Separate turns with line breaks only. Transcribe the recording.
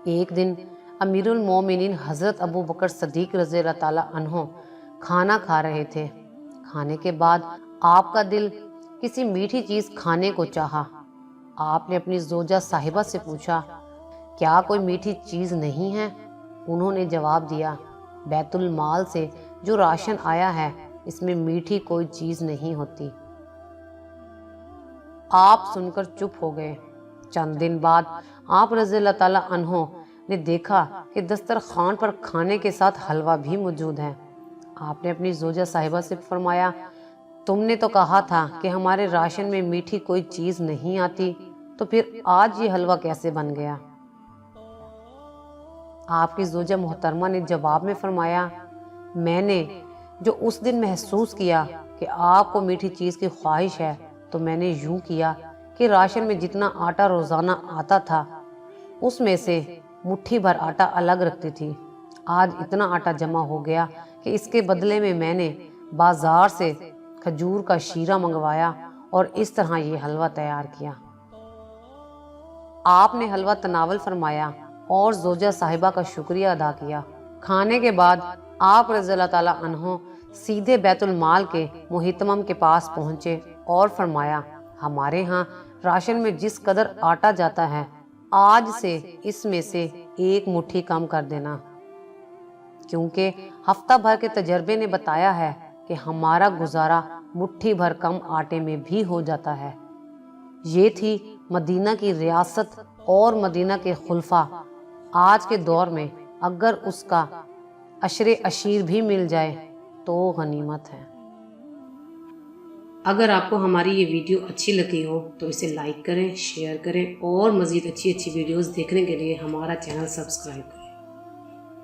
ایک دن امیر المومنین حضرت ابو بکر صدیق رضی اللہ تعالیٰ عنہ کھانا کھا رہے تھے۔ کھانے کے بعد آپ کا دل کسی میٹھی چیز کھانے کو چاہا۔ آپ نے اپنی زوجہ صاحبہ سے پوچھا، کیا کوئی میٹھی چیز نہیں ہے؟ انہوں نے جواب دیا، بیت المال سے جو راشن آیا ہے اس میں میٹھی کوئی چیز نہیں ہوتی۔ آپ سن کر چپ ہو گئے۔ چند دن بعد آپ رضی اللہ تعالیٰ عنہ نے دیکھا کہ دسترخوان پر کھانے کے ساتھ حلوہ بھی موجود ہے۔ آپ نے اپنی زوجہ صاحبہ سے فرمایا، تم نے تو کہا تھا کہ ہمارے راشن میں میٹھی کوئی چیز نہیں آتی، تو پھر آج یہ حلوہ کیسے بن گیا؟ آپ کی زوجہ محترمہ نے جواب میں فرمایا، میں نے جو اس دن محسوس کیا کہ آپ کو میٹھی چیز کی خواہش ہے، تو میں نے یوں کیا کہ راشن میں جتنا آٹا روزانہ آتا تھا اس میں سے مٹھی بھر آٹا الگ رکھتی تھی۔ آج اتنا آٹا جمع ہو گیا کہ اس کے بدلے میں میں نے بازار سے کھجور کا شیرہ منگوایا اور اس طرح یہ حلوہ تیار کیا۔ آپ نے حلوہ تناول فرمایا اور زوجہ صاحبہ کا شکریہ ادا کیا۔ کھانے کے بعد آپ رضی اللہ تعالیٰ عنہ سیدھے بیت المال کے محتمم کے پاس پہنچے اور فرمایا، ہمارے ہاں راشن میں جس قدر آٹا جاتا ہے، آج سے اس میں سے ایک مٹھی کم کر دینا، کیونکہ ہفتہ بھر کے تجربے نے بتایا ہے کہ ہمارا گزارا مٹھی بھر کم آٹے میں بھی ہو جاتا ہے۔ یہ تھی مدینہ کی ریاست اور مدینہ کے خلفاء۔ آج کے دور میں اگر اس کا عشر عشیر بھی مل جائے تو غنیمت ہے۔ اگر آپ کو ہماری یہ ویڈیو اچھی لگی ہو تو اسے لائک کریں، شیئر کریں اور مزید اچھی ویڈیوز دیکھنے کے لیے ہمارا چینل سبسکرائب کریں۔